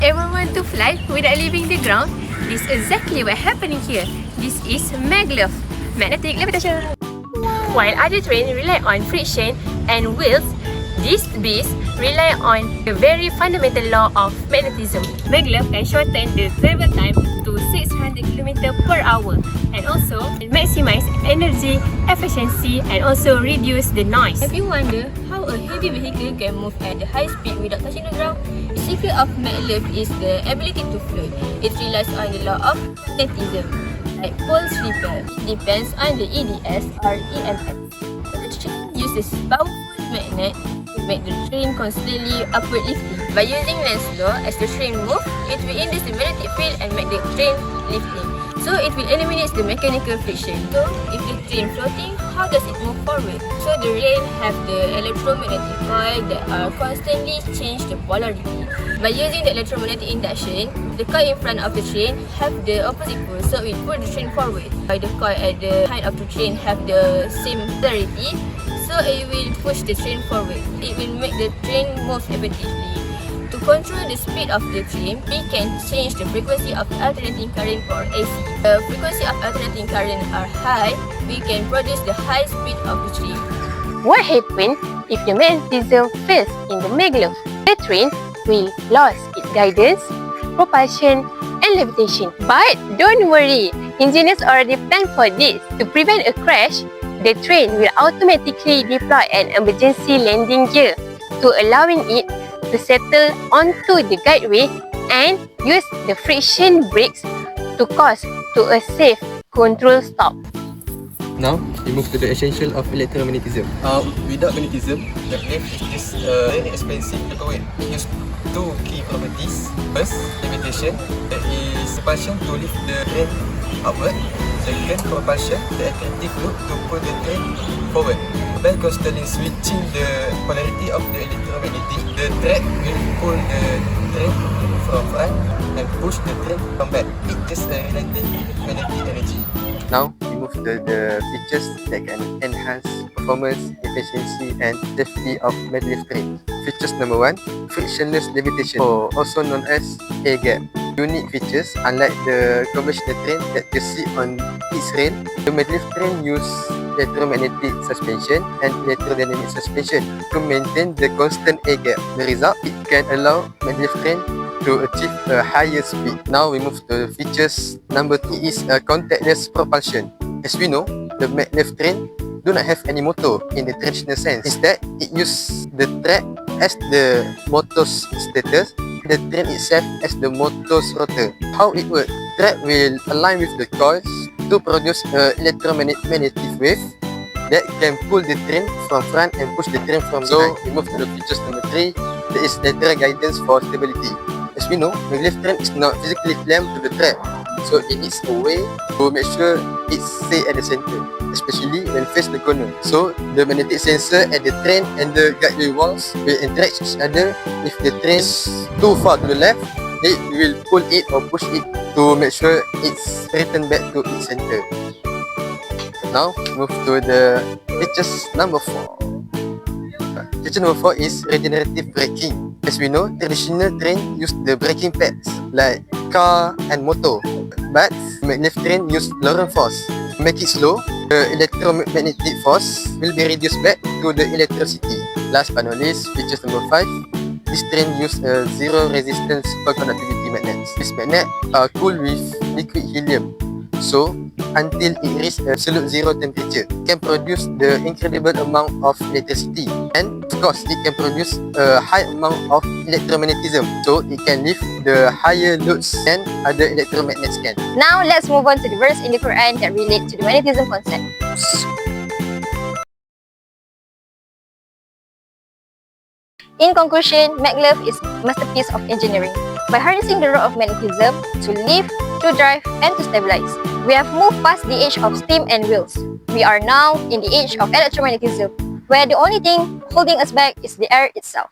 Ever want to fly without leaving the ground? This is exactly what happening here. This is MAGLEV, magnetic levitation. While other trains rely on friction and wheels, this beast rely on the very fundamental law of magnetism. MAGLEV can shorten the travel time to 600 km per hour and also maximize energy efficiency and also reduce the noise. Have you wondered how a heavy vehicle can move at a high speed without touching the ground? The secret of MAGLEV is the ability to float. It relies on the law of magnetism, like pole repel. It depends on the EDS or EMS. The train uses powerful magnet to make the train constantly upward lifting. By using Lenz's law, as the train moves, it will induce the magnetic field and make the train lifting. So it will eliminate the mechanical friction. So if the train floating, how does it move forward? So the rail have the electromagnetic coil that are constantly change the polarity. By using the electromagnetic induction, the coil in front of the train have the opposite pole, so it pull the train forward. By the coil at the behind of the train have the same polarity, so it will push the train forward. It will make the train move effectively. To control the speed of the train, we can change the frequency of alternating current or AC. The frequency of alternating current are high, we can produce the high speed of the train. What happens if the magnetism fails in the MAGLEV? The train will lose its guidance, propulsion and levitation. But don't worry, engineers already planned for this. To prevent a crash, the train will automatically deploy an emergency landing gear to allowing it to settle onto the guideway and use the friction brakes to cause to a safe control stop. Now, we move to the essential of electromagnetism. Without magnetism, MAGLEV is very expensive to operate. It uses two key properties. First, levitation, that is propulsion to lift the train upward. Second, propulsion, the attractive loop to pull the train forward. By constantly switching the polarity of the electromagnetic, the track will pull the train from front and push the train from back. It just related magnetic energy. Now, we move to the features that can enhance performance, efficiency and safety of MAGLEV train. Features number 1, frictionless levitation, or also known as air gap. Unique features, unlike the conventional train that you see on its rail, the MAGLEV train use electromagnetic suspension and electrodynamic suspension to maintain the constant air gap. The result, it can allow MAGLEV train to achieve a higher speed. Now we move to features number 2 is a contactless propulsion. As we know, the MAGLEV train do not have any motor in the traditional sense. Instead, it uses the track as the motor's status, the train itself as the motor's rotor. How it works? Track will align with the coils to produce an electromagnetic wave that can pull the train from front and push the train from behind. So, we move to the features number 3, that is lateral guidance for stability. As we know, MAGLEV train is not physically clamped to the track, so it needs a way to make sure it stays at the center, especially when face the corner. So, the magnetic sensor at the train and the guideway walls will interact each other. If the train is too far to the left, it will pull it or push it to make sure it's returned back to its center. Now, move to the features number 4. Feature number 4 is regenerative braking. As we know, traditional train use the braking pads like car and motor, but MAGLEV train use Lorentz force. To make it slow, the electromagnetic force will be reduced back to the electricity. Last but not least, features number 5. This train use a zero resistance superconductivity magnets. This magnet are cooled with liquid helium, so until it reaches absolute zero temperature, it can produce the incredible amount of electricity, and of course it can produce a high amount of electromagnetism, so it can lift the higher loads than other electromagnets can. Now let's move on to the verse in the Quran that relate to the magnetism concept. In conclusion, MAGLEV is a masterpiece of engineering. By harnessing the law of magnetism to lift, to drive, and to stabilize, we have moved past the age of steam and wheels. We are now in the age of electromagnetism, where the only thing holding us back is the air itself.